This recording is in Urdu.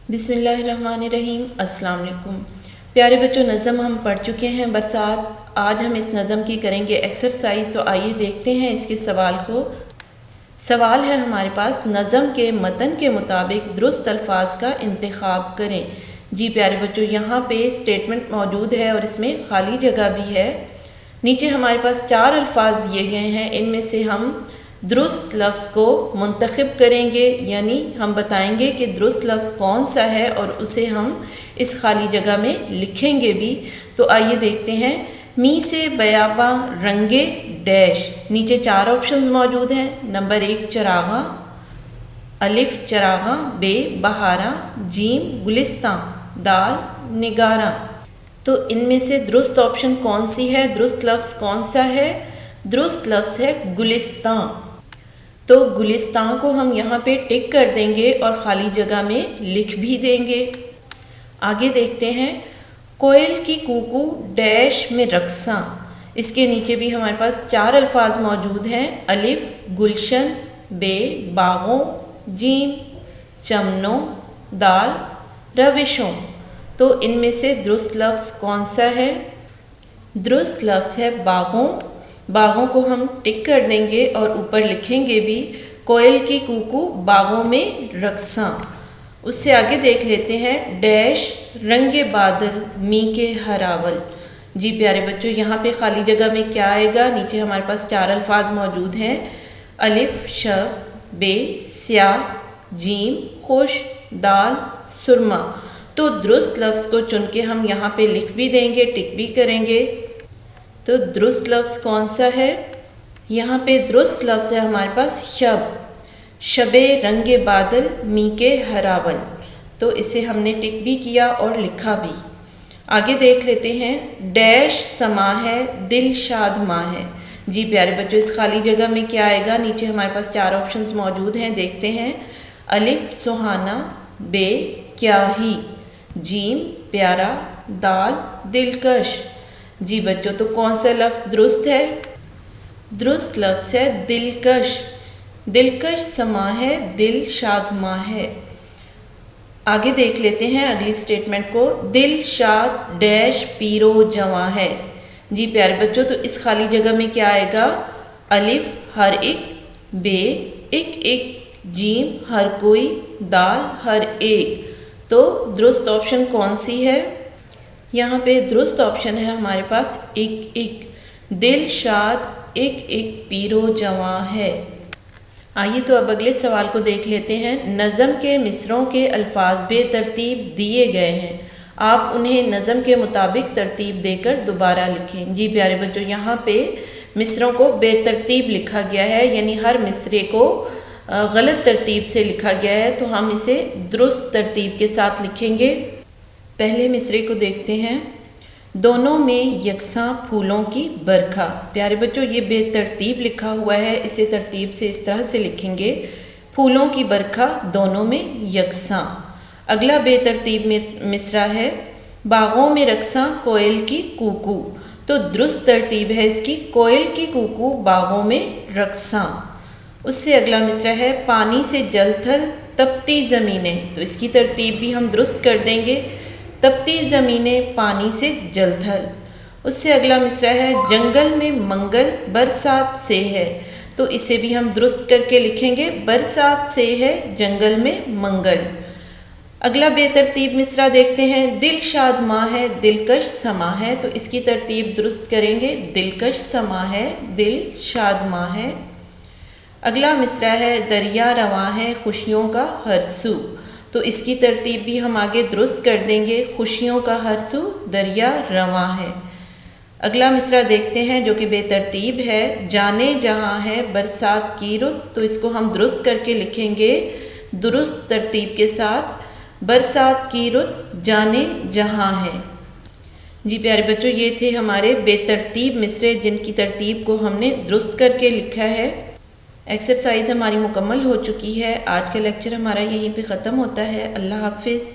بسم اللہ الرحمن الرحیم۔ السلام علیکم پیارے بچوں، نظم ہم پڑھ چکے ہیں برسات۔ آج ہم اس نظم کی کریں گے ایکسرسائز، تو آئیے دیکھتے ہیں اس کے سوال کو۔ سوال ہے ہمارے پاس، نظم کے متن کے مطابق درست الفاظ کا انتخاب کریں۔ جی پیارے بچوں، یہاں پہ سٹیٹمنٹ موجود ہے اور اس میں خالی جگہ بھی ہے۔ نیچے ہمارے پاس 4 الفاظ دیے گئے ہیں، ان میں سے ہم درست لفظ کو منتخب کریں گے، یعنی ہم بتائیں گے کہ درست لفظ کون سا ہے اور اسے ہم اس خالی جگہ میں لکھیں گے بھی۔ تو آئیے دیکھتے ہیں۔ می سے بیاباں رنگے ڈیش، نیچے 4 آپشنز موجود ہیں۔ نمبر 1 چراغاں، الف چراغاں، بے بہاراں، جیم گلستاں، دال نگاراں۔ تو ان میں سے درست آپشن کون سی ہے، درست لفظ کون سا ہے؟ درست لفظ ہے گلستاں۔ تو گلستان کو ہم یہاں پہ ٹک کر دیں گے اور خالی جگہ میں لکھ بھی دیں گے۔ آگے دیکھتے ہیں۔ کوئل کی کوکو ڈیش میں رقصاں، اس کے نیچے بھی ہمارے پاس 4 الفاظ موجود ہیں۔ الف گلشن، بے باغوں، جیم چمنوں، دال روشوں۔ تو ان میں سے درست لفظ کون سا ہے؟ درست لفظ ہے باغوں۔ باغوں کو ہم ٹک کر دیں گے اور اوپر لکھیں گے بھی، کوئل کی کوکو باغوں میں رقصاں۔ اس سے آگے دیکھ لیتے ہیں۔ ڈیش رنگ بادل می کے ہراول۔ جی پیارے بچوں، یہاں پہ خالی جگہ میں کیا آئے گا؟ نیچے ہمارے پاس 4 الفاظ موجود ہیں۔ الف شب، بے سیاہ، جیم خوش، دال سرما۔ تو درست لفظ کو چن کے ہم یہاں پہ لکھ بھی دیں گے، ٹک بھی کریں گے۔ تو درست لفظ کون سا ہے؟ یہاں پہ درست لفظ ہے ہمارے پاس شب، شب رنگ بادل می کے ہراول۔ تو اسے ہم نے ٹک بھی کیا اور لکھا بھی۔ آگے دیکھ لیتے ہیں۔ ڈیش سما ہے دل شاد ماں ہے۔ جی پیارے بچوں، اس خالی جگہ میں کیا آئے گا؟ نیچے ہمارے پاس 4 آپشنز موجود ہیں، دیکھتے ہیں۔ الف سہانا، بے کیا ہی، جیم پیارا، دال دلکش۔ جی بچوں، تو کون سا لفظ درست ہے؟ درست لفظ ہے دلکش۔ دلکش سما ہے دل شاد ماں ہے۔ آگے دیکھ لیتے ہیں اگلی سٹیٹمنٹ کو۔ دل شاد ڈیش پیرو جواں ہے۔ جی پیارے بچوں، تو اس خالی جگہ میں کیا آئے گا؟ الف ہر ایک، بے ایک ایک، جیم ہر کوئی، دال ہر ایک۔ تو درست آپشن کون سی ہے؟ یہاں پہ درست آپشن ہے ہمارے پاس ایک ایک، دل شاد ایک ایک پیرو جواں ہے۔ آئیے تو اب اگلے سوال کو دیکھ لیتے ہیں۔ نظم کے مصرعوں کے الفاظ بے ترتیب دیے گئے ہیں، آپ انہیں نظم کے مطابق ترتیب دے کر دوبارہ لکھیں۔ جی پیارے بچوں، یہاں پہ مصرعوں کو بے ترتیب لکھا گیا ہے، یعنی ہر مصرعے کو غلط ترتیب سے لکھا گیا ہے، تو ہم اسے درست ترتیب کے ساتھ لکھیں گے۔ پہلے مصرعے کو دیکھتے ہیں۔ دونوں میں یکساں پھولوں کی برکھا۔ پیارے بچوں، یہ بے ترتیب لکھا ہوا ہے، اسے ترتیب سے اس طرح سے لکھیں گے، پھولوں کی برکھا دونوں میں یکساں۔ اگلا بے ترتیب مصرعہ ہے، باغوں میں رقصاں کوئل کی کوکو۔ تو درست ترتیب ہے اس کی، کوئل کی کوکو باغوں میں رقصاں۔ اس سے اگلا مصرعہ ہے، پانی سے جل تھل تپتی زمینیں۔ تو اس کی ترتیب بھی ہم درست کر دیں گے، تپتی زمینیں پانی سے جل تھل۔ اس سے اگلا مصرعہ ہے، جنگل میں منگل برسات سے ہے۔ تو اسے بھی ہم درست کر کے لکھیں گے، برسات سے ہے جنگل میں منگل۔ اگلا بے ترتیب مصرعہ دیکھتے ہیں۔ دل شاد ماں ہے دلکش سما ہے۔ تو اس کی ترتیب درست کریں گے، دلکش سما ہے دل شاد ماں ہے۔ اگلا مصرعہ ہے، دریا رواں ہے خوشیوں کا ہر سو۔ تو اس کی ترتیب بھی ہم آگے درست کر دیں گے، خوشیوں کا ہر سو دریا رواں ہے۔ اگلا مصرعہ دیکھتے ہیں جو کہ بے ترتیب ہے، جانے جہاں ہے برسات کی رت۔ تو اس کو ہم درست کر کے لکھیں گے درست ترتیب کے ساتھ، برسات کی رت جانے جہاں ہے۔ جی پیارے بچوں، یہ تھے ہمارے بے ترتیب مصرعے، جن کی ترتیب کو ہم نے درست کر کے لکھا ہے۔ ایکسرسائز ہماری مکمل ہو چکی ہے۔ آج کا لیکچر ہمارا یہیں پہ ختم ہوتا ہے۔ اللہ حافظ۔